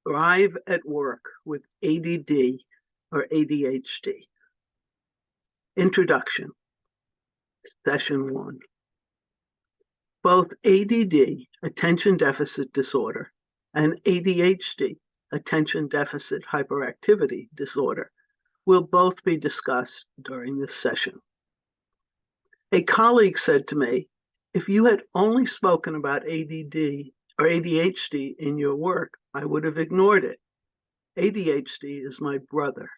Thrive at Work with ADD or ADHD. Introduction, Session 1. Both ADD, Attention Deficit Disorder, and ADHD, Attention Deficit Hyperactivity Disorder, will both be discussed during this session. A colleague said to me, if you had only spoken about ADD or ADHD in your work, I would have ignored it. ADHD is my brother.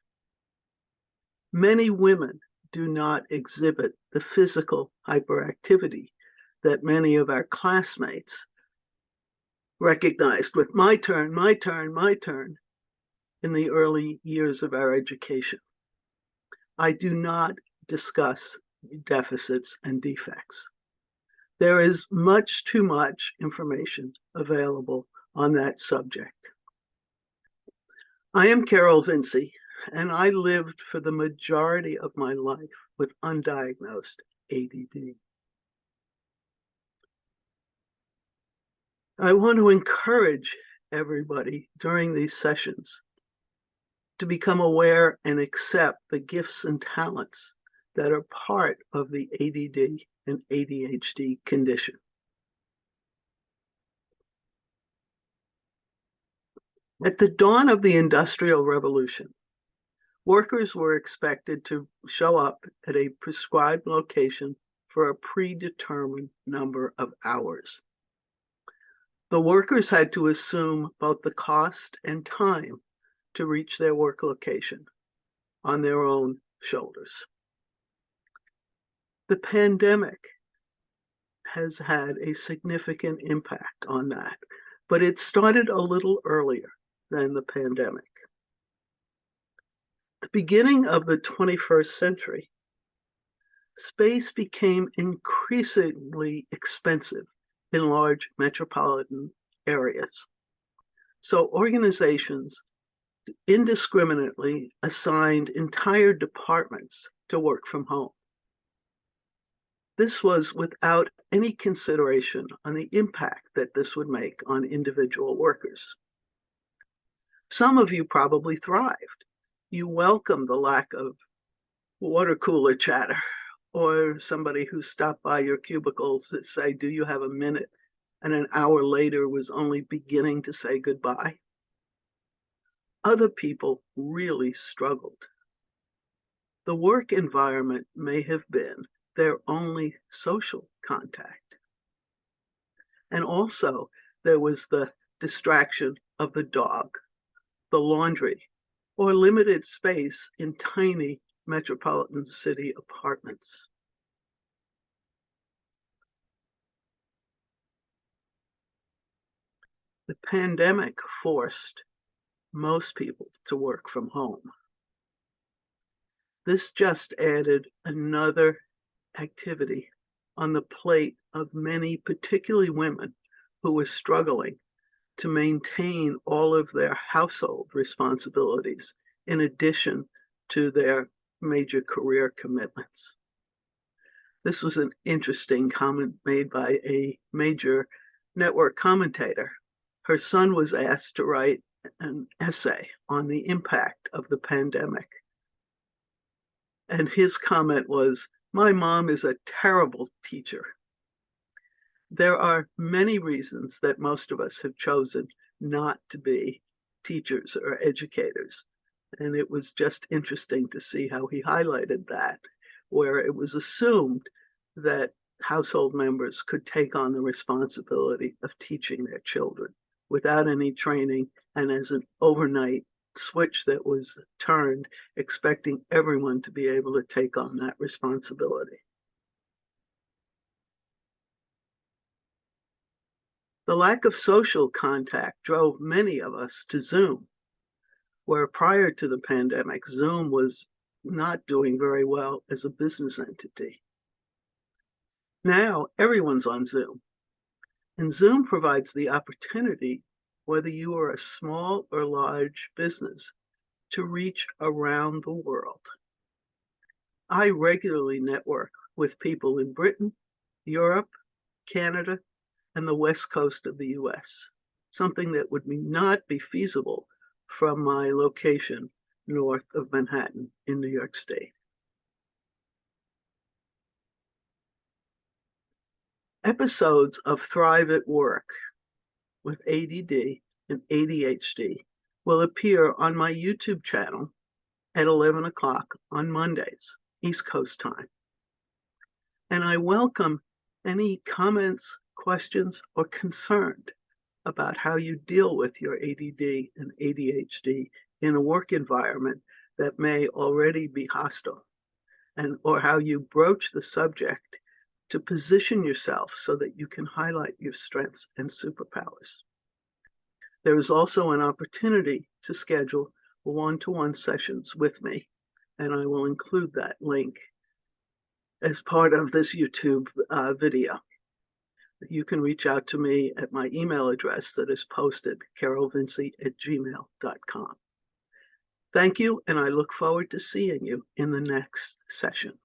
Many women do not exhibit the physical hyperactivity that many of our classmates recognized with my turn, my turn, my turn in the early years of our education. I do not discuss deficits and defects. There is much too much information available on that subject. I am CarolVincie, and I lived for the majority of my life with undiagnosed ADD. I want to encourage everybody during these sessions to become aware and accept the gifts and talents that are part of the ADD and ADHD condition. At the dawn of the Industrial Revolution, workers were expected to show up at a prescribed location for a predetermined number of hours. The workers had to assume both the cost and time to reach their work location on their own shoulders. The pandemic has had a significant impact on that, but it started a little earlier than the pandemic. At the beginning of the 21st century, space became increasingly expensive in large metropolitan areas. So organizations indiscriminately assigned entire departments to work from home. This was without any consideration on the impact that this would make on individual workers. Some of you probably thrived. You welcomed the lack of water cooler chatter or somebody who stopped by your cubicles to say, do you have a minute? And an hour later was only beginning to say goodbye. Other people really struggled. The work environment may have been their only social contact. And also there was the distraction of the dog, the laundry, or limited space in tiny metropolitan city apartments. The pandemic forced most people to work from home. This just added another activity on the plate of many, particularly women, who were struggling to maintain all of their household responsibilities in addition to their major career commitments. This was an interesting comment made by a major network commentator. Her son was asked to write an essay on the impact of the pandemic. And his comment was, "My mom is a terrible teacher." There are many reasons that most of us have chosen not to be teachers or educators. And it was just interesting to see how he highlighted that, where it was assumed that household members could take on the responsibility of teaching their children without any training and as an overnight switch that was turned, expecting everyone to be able to take on that responsibility. The lack of social contact drove many of us to Zoom, where prior to the pandemic, Zoom was not doing very well as a business entity. Now everyone's on Zoom, and Zoom provides the opportunity, whether you are a small or large business, to reach around the world. I regularly network with people in Britain, Europe, Canada, and the West Coast of the US. something that would not be feasible from my location north of Manhattan in New York State. Episodes of Thrive at Work with ADD and ADHD will appear on my YouTube channel at 11 o'clock on Mondays, East Coast time. And I welcome any comments, questions, or concern about how you deal with your ADD and ADHD in a work environment that may already be hostile, or how you broach the subject to position yourself so that you can highlight your strengths and superpowers. There is also an opportunity to schedule one-to-one sessions with me, and I will include that link as part of this YouTube video. You can reach out to me at my email address that is posted, CarolVincie@gmail.com. Thank you, and I look forward to seeing you in the next session.